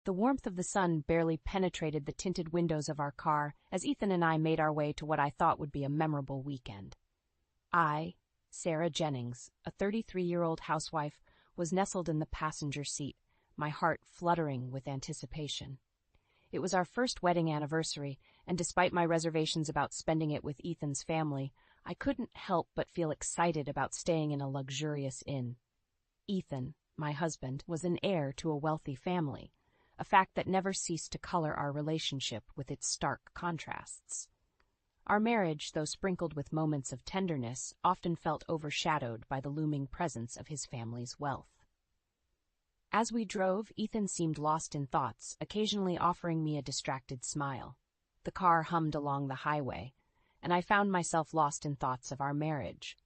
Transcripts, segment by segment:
The warmth of the sun barely penetrated the tinted windows of our car as Ethan and I made our way to what I thought would be a memorable weekend. I, Sarah Jennings, a 33-year-old housewife, was nestled in the passenger seat, my heart fluttering with anticipation. It was our first wedding anniversary, and despite my reservations about spending it with Ethan's family, I couldn't help but feel excited about staying in a luxurious inn. Ethan, my husband, was an heir to a wealthy family, a fact that never ceased to color our relationship with its stark contrasts. Our marriage, though sprinkled with moments of tenderness, often felt overshadowed by the looming presence of his family's wealth. As we drove, Ethan seemed lost in thoughts, occasionally offering me a distracted smile. The car hummed along the highway, and I found myself lost in thoughts of our marriage.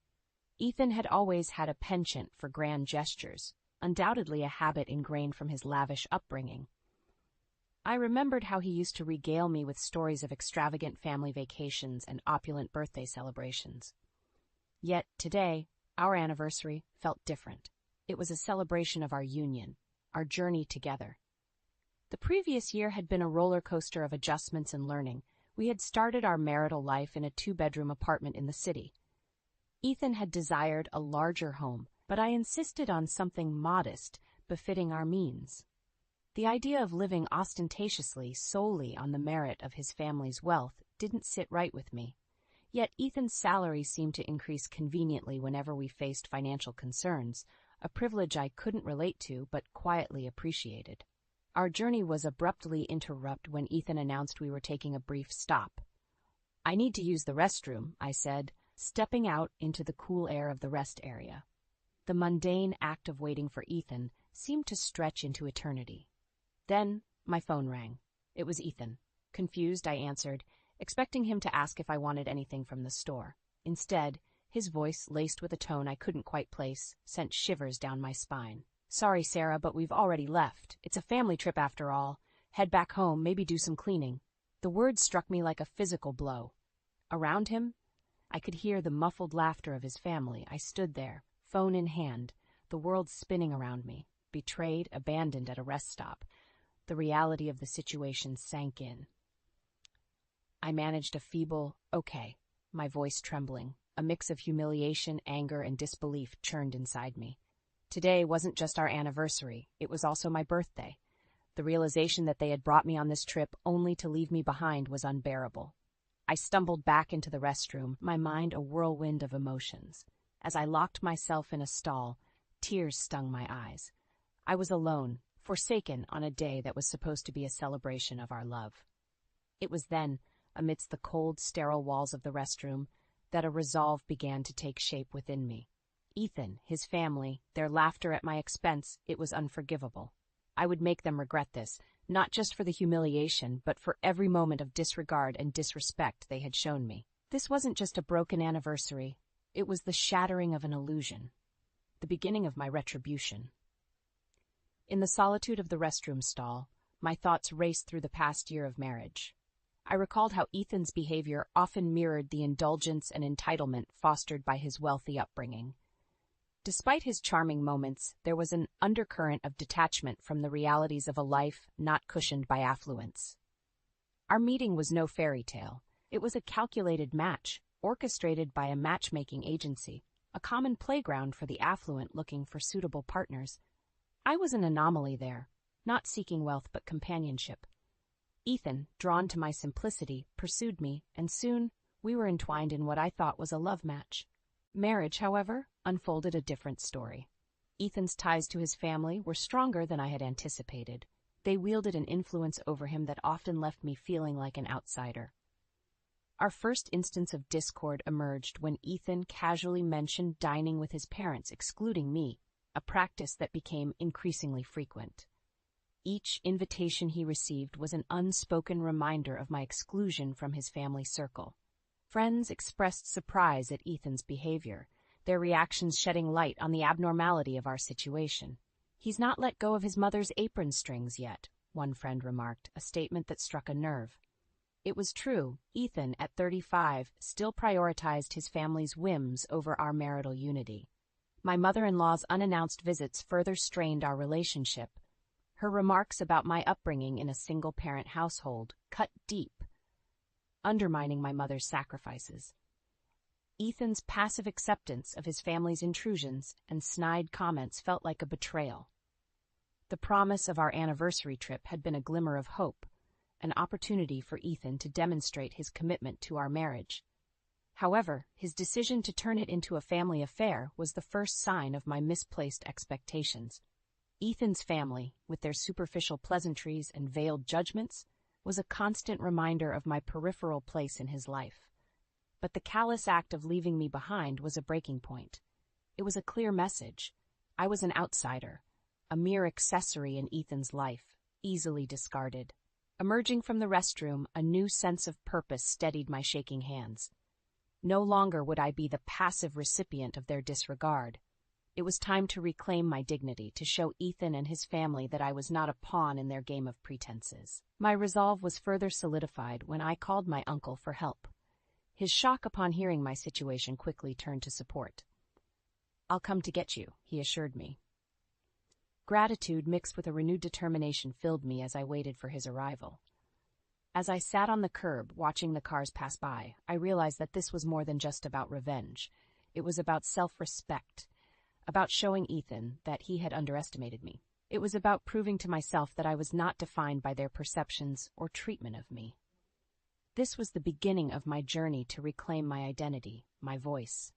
Ethan had always had a penchant for grand gestures, undoubtedly a habit ingrained from his lavish upbringing. I remembered how he used to regale me with stories of extravagant family vacations and opulent birthday celebrations. Yet today, our anniversary felt different. It was a celebration of our union, our journey together. The previous year had been a roller coaster of adjustments and learning. We had started our marital life in a 2-bedroom apartment in the city. Ethan had desired a larger home, but I insisted on something modest, befitting our means. The idea of living ostentatiously solely on the merit of his family's wealth didn't sit right with me. Yet Ethan's salary seemed to increase conveniently whenever we faced financial concerns, a privilege I couldn't relate to but quietly appreciated. Our journey was abruptly interrupted when Ethan announced we were taking a brief stop. "I need to use the restroom," I said, stepping out into the cool air of the rest area. The mundane act of waiting for Ethan seemed to stretch into eternity. Then my phone rang. It was Ethan. Confused, I answered, expecting him to ask if I wanted anything from the store. Instead, his voice, laced with a tone I couldn't quite place, sent shivers down my spine. "Sorry, Sarah, but we've already left. It's a family trip after all. Head back home, maybe do some cleaning." The words struck me like a physical blow. Around him, I could hear the muffled laughter of his family. I stood there, phone in hand, the world spinning around me, betrayed, abandoned at a rest stop. The reality of the situation sank in. I managed a feeble, "Okay," my voice trembling. A mix of humiliation, anger, and disbelief churned inside me. Today wasn't just our anniversary, it was also my birthday. The realization that they had brought me on this trip only to leave me behind was unbearable. I stumbled back into the restroom, my mind a whirlwind of emotions. As I locked myself in a stall, tears stung my eyes. I was alone, forsaken on a day that was supposed to be a celebration of our love. It was then, amidst the cold, sterile walls of the restroom, that a resolve began to take shape within me. Ethan, his family, their laughter at my expense, it was unforgivable. I would make them regret this, not just for the humiliation, but for every moment of disregard and disrespect they had shown me. This wasn't just a broken anniversary, it was the shattering of an illusion, the beginning of my retribution. In the solitude of the restroom stall, my thoughts raced through the past year of marriage. I recalled how Ethan's behavior often mirrored the indulgence and entitlement fostered by his wealthy upbringing. Despite his charming moments, there was an undercurrent of detachment from the realities of a life not cushioned by affluence. Our meeting was no fairy tale. It was a calculated match, orchestrated by a matchmaking agency, a common playground for the affluent looking for suitable partners. I was an anomaly there, not seeking wealth but companionship. Ethan, drawn to my simplicity, pursued me, and soon we were entwined in what I thought was a love match. Marriage, however, unfolded a different story. Ethan's ties to his family were stronger than I had anticipated. They wielded an influence over him that often left me feeling like an outsider. Our first instance of discord emerged when Ethan casually mentioned dining with his parents, excluding me, a practice that became increasingly frequent. Each invitation he received was an unspoken reminder of my exclusion from his family circle. Friends expressed surprise at Ethan's behavior, their reactions shedding light on the abnormality of our situation. "He's not let go of his mother's apron strings yet," one friend remarked, a statement that struck a nerve. It was true. Ethan, at 35, still prioritized his family's whims over our marital unity. My mother-in-law's unannounced visits further strained our relationship. Her remarks about my upbringing in a single-parent household cut deep, undermining my mother's sacrifices. Ethan's passive acceptance of his family's intrusions and snide comments felt like a betrayal. The promise of our anniversary trip had been a glimmer of hope, an opportunity for Ethan to demonstrate his commitment to our marriage. However, his decision to turn it into a family affair was the first sign of my misplaced expectations. Ethan's family, with their superficial pleasantries and veiled judgments, was a constant reminder of my peripheral place in his life. But the callous act of leaving me behind was a breaking point. It was a clear message. I was an outsider, a mere accessory in Ethan's life, easily discarded. Emerging from the restroom, a new sense of purpose steadied my shaking hands. No longer would I be the passive recipient of their disregard. It was time to reclaim my dignity, to show Ethan and his family that I was not a pawn in their game of pretenses. My resolve was further solidified when I called my uncle for help. His shock upon hearing my situation quickly turned to support. "I'll come to get you," he assured me. Gratitude mixed with a renewed determination filled me as I waited for his arrival. As I sat on the curb watching the cars pass by, I realized that this was more than just about revenge. It was about self-respect, about showing Ethan that he had underestimated me. It was about proving to myself that I was not defined by their perceptions or treatment of me. This was the beginning of my journey to reclaim my identity, my voice.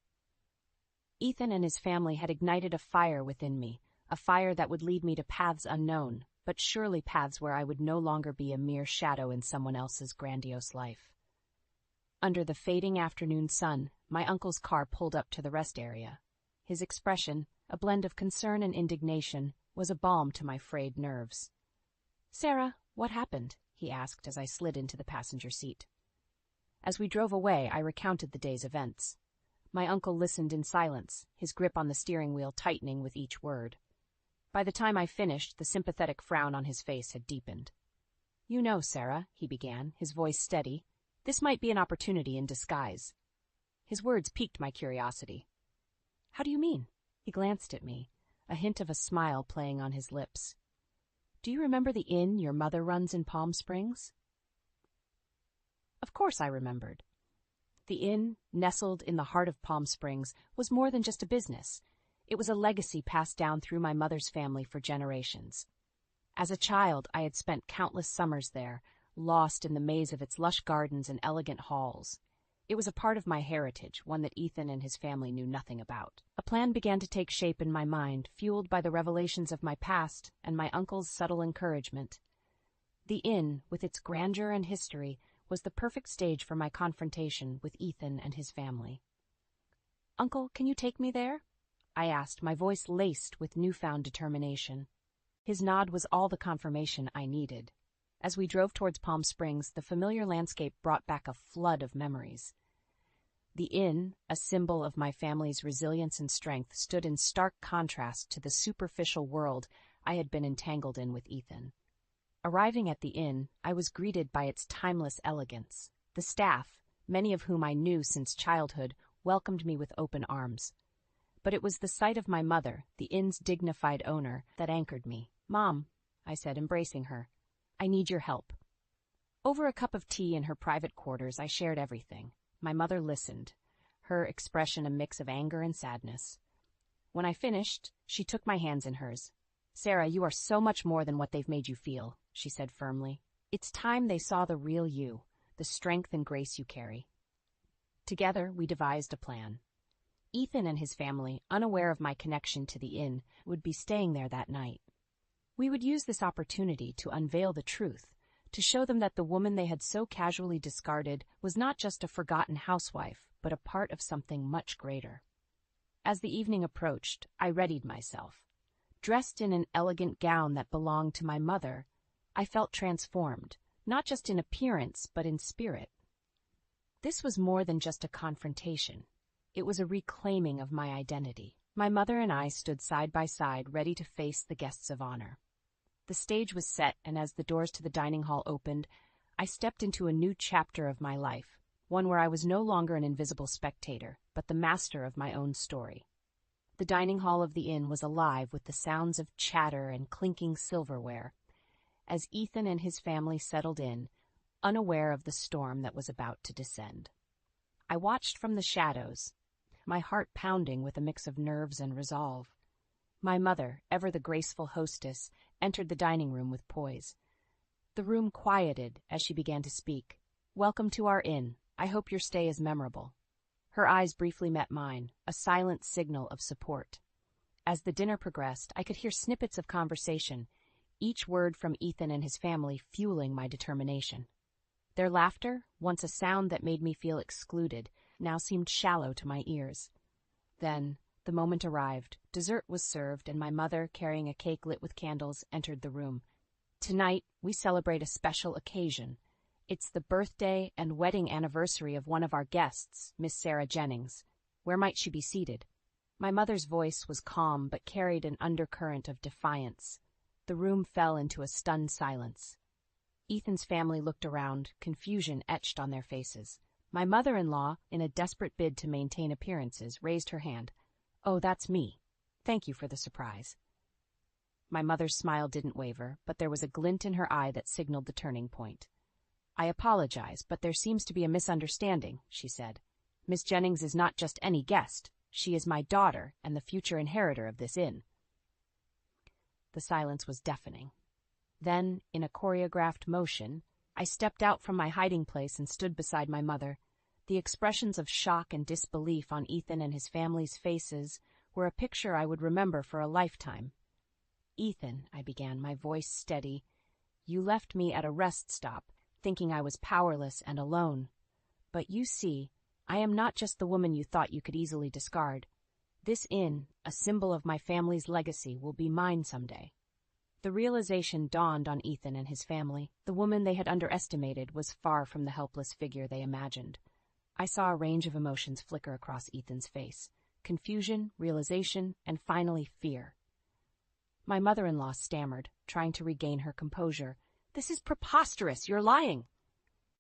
Ethan and his family had ignited a fire within me, a fire that would lead me to paths unknown, but surely paths where I would no longer be a mere shadow in someone else's grandiose life. Under the fading afternoon sun, my uncle's car pulled up to the rest area. His expression, a blend of concern and indignation, was a balm to my frayed nerves. "Sarah, what happened?" he asked as I slid into the passenger seat. As we drove away, I recounted the day's events. My uncle listened in silence, his grip on the steering wheel tightening with each word. By the time I finished, the sympathetic frown on his face had deepened. "You know, Sarah," he began, his voice steady, "this might be an opportunity in disguise." His words piqued my curiosity. "How do you mean?" He glanced at me, a hint of a smile playing on his lips. "Do you remember the inn your mother runs in Palm Springs?" Of course I remembered. The inn, nestled in the heart of Palm Springs, was more than just a business. It was a legacy passed down through my mother's family for generations. As a child, I had spent countless summers there, lost in the maze of its lush gardens and elegant halls. It was a part of my heritage, one that Ethan and his family knew nothing about. A plan began to take shape in my mind, fueled by the revelations of my past and my uncle's subtle encouragement. The inn, with its grandeur and history, was the perfect stage for my confrontation with Ethan and his family. "Uncle, can you take me there?" I asked, my voice laced with newfound determination. His nod was all the confirmation I needed. As we drove towards Palm Springs, the familiar landscape brought back a flood of memories. The inn, a symbol of my family's resilience and strength, stood in stark contrast to the superficial world I had been entangled in with Ethan. Arriving at the inn, I was greeted by its timeless elegance. The staff, many of whom I knew since childhood, welcomed me with open arms. But it was the sight of my mother, the inn's dignified owner, that anchored me. "Mom," I said, embracing her, "I need your help." Over a cup of tea in her private quarters, I shared everything. My mother listened, her expression a mix of anger and sadness. When I finished, she took my hands in hers. "Sarah, you are so much more than what they've made you feel," she said firmly. "It's time they saw the real you, the strength and grace you carry." Together, we devised a plan. Ethan and his family, unaware of my connection to the inn, would be staying there that night. We would use this opportunity to unveil the truth, to show them that the woman they had so casually discarded was not just a forgotten housewife, but a part of something much greater. As the evening approached, I readied myself. Dressed in an elegant gown that belonged to my mother, I felt transformed, not just in appearance, but in spirit. This was more than just a confrontation. It was a reclaiming of my identity. My mother and I stood side by side, ready to face the guests of honor. The stage was set, and as the doors to the dining hall opened, I stepped into a new chapter of my life, one where I was no longer an invisible spectator, but the master of my own story. The dining hall of the inn was alive with the sounds of chatter and clinking silverware, as Ethan and his family settled in, unaware of the storm that was about to descend. I watched from the shadows, my heart pounding with a mix of nerves and resolve. My mother, ever the graceful hostess, entered the dining room with poise. The room quieted as she began to speak. "Welcome to our inn. I hope your stay is memorable." Her eyes briefly met mine, a silent signal of support. As the dinner progressed, I could hear snippets of conversation, each word from Ethan and his family fueling my determination. Their laughter, once a sound that made me feel excluded, now seemed shallow to my ears. Then, the moment arrived. Dessert was served, and my mother, carrying a cake lit with candles, entered the room. "Tonight, we celebrate a special occasion. It's the birthday and wedding anniversary of one of our guests, Miss Sarah Jennings. Where might she be seated?" My mother's voice was calm but carried an undercurrent of defiance. The room fell into a stunned silence. Ethan's family looked around, confusion etched on their faces. My mother-in-law, in a desperate bid to maintain appearances, raised her hand. "Oh, that's me. Thank you for the surprise." My mother's smile didn't waver, but there was a glint in her eye that signaled the turning point. "I apologize, but there seems to be a misunderstanding," she said. "Miss Jennings is not just any guest. She is my daughter and the future inheritor of this inn." The silence was deafening. Then, in a choreographed motion, I stepped out from my hiding place and stood beside my mother. The expressions of shock and disbelief on Ethan and his family's faces were a picture I would remember for a lifetime. "Ethan," I began, my voice steady, "you left me at a rest stop, thinking I was powerless and alone. But you see, I am not just the woman you thought you could easily discard. This inn, a symbol of my family's legacy, will be mine someday." The realization dawned on Ethan and his family. The woman they had underestimated was far from the helpless figure they imagined. I saw a range of emotions flicker across Ethan's face: confusion, realization, and finally fear. My mother-in-law stammered, trying to regain her composure. "This is preposterous! You're lying!"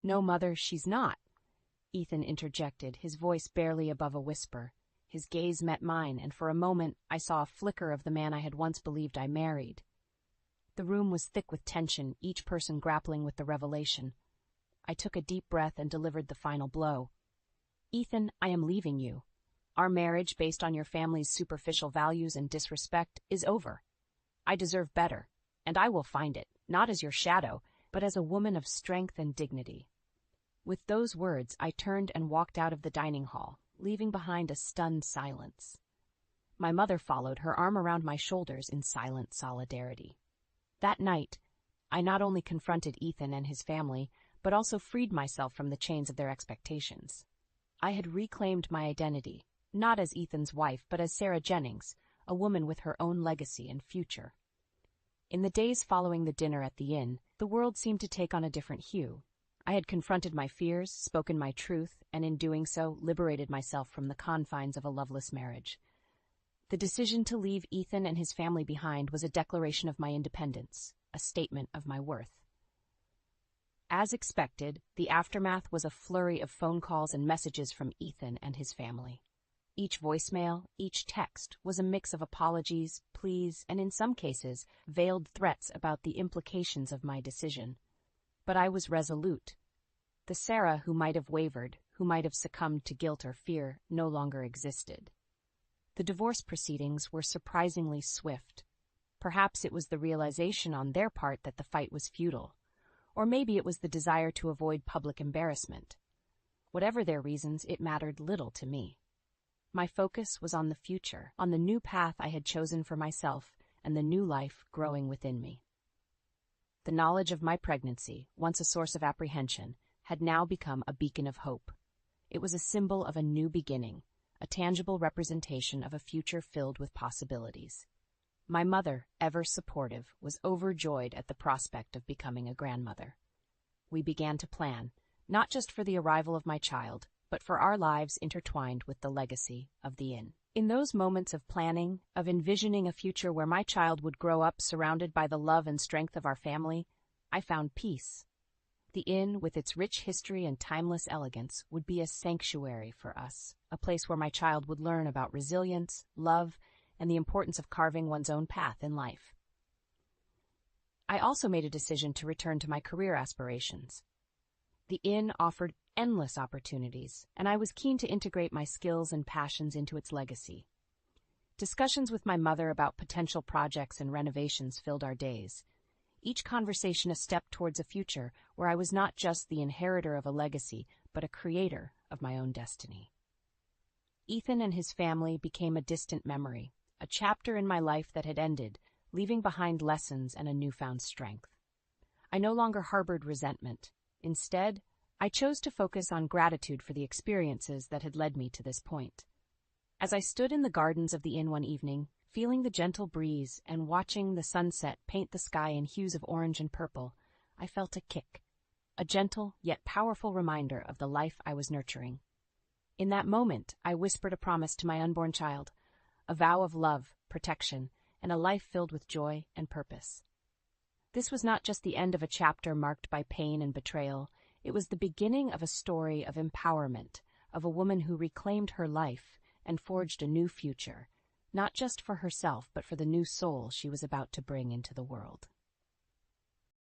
"No, Mother, she's not," Ethan interjected, his voice barely above a whisper. His gaze met mine, and for a moment I saw a flicker of the man I had once believed I married. The room was thick with tension, each person grappling with the revelation. I took a deep breath and delivered the final blow. "Ethan, I am leaving you. Our marriage, based on your family's superficial values and disrespect, is over. I deserve better, and I will find it, not as your shadow, but as a woman of strength and dignity." With those words, I turned and walked out of the dining hall, leaving behind a stunned silence. My mother followed, her arm around my shoulders in silent solidarity. That night, I not only confronted Ethan and his family, but also freed myself from the chains of their expectations. I had reclaimed my identity, not as Ethan's wife, but as Sarah Jennings, a woman with her own legacy and future. In the days following the dinner at the inn, the world seemed to take on a different hue. I had confronted my fears, spoken my truth, and in doing so, liberated myself from the confines of a loveless marriage. The decision to leave Ethan and his family behind was a declaration of my independence, a statement of my worth. As expected, the aftermath was a flurry of phone calls and messages from Ethan and his family. Each voicemail, each text, was a mix of apologies, pleas, and in some cases, veiled threats about the implications of my decision. But I was resolute. The Sarah who might have wavered, who might have succumbed to guilt or fear, no longer existed. The divorce proceedings were surprisingly swift. Perhaps it was the realization on their part that the fight was futile, or maybe it was the desire to avoid public embarrassment. Whatever their reasons, it mattered little to me. My focus was on the future, on the new path I had chosen for myself, and the new life growing within me. The knowledge of my pregnancy, once a source of apprehension, had now become a beacon of hope. It was a symbol of a new beginning, a tangible representation of a future filled with possibilities. My mother, ever supportive, was overjoyed at the prospect of becoming a grandmother. We began to plan, not just for the arrival of my child, but for our lives intertwined with the legacy of the inn. In those moments of planning, of envisioning a future where my child would grow up surrounded by the love and strength of our family, I found peace. The inn, with its rich history and timeless elegance, would be a sanctuary for us, a place where my child would learn about resilience, love, and the importance of carving one's own path in life. I also made a decision to return to my career aspirations. The inn offered endless opportunities, and I was keen to integrate my skills and passions into its legacy. Discussions with my mother about potential projects and renovations filled our days, each conversation a step towards a future where I was not just the inheritor of a legacy, but a creator of my own destiny. Ethan and his family became a distant memory, a chapter in my life that had ended, leaving behind lessons and a newfound strength. I no longer harbored resentment. Instead, I chose to focus on gratitude for the experiences that had led me to this point. As I stood in the gardens of the inn one evening, feeling the gentle breeze and watching the sunset paint the sky in hues of orange and purple, I felt a kick, a gentle yet powerful reminder of the life I was nurturing. In that moment, I whispered a promise to my unborn child, a vow of love, protection, and a life filled with joy and purpose. This was not just the end of a chapter marked by pain and betrayal, it was the beginning of a story of empowerment, of a woman who reclaimed her life and forged a new future, not just for herself, but for the new soul she was about to bring into the world.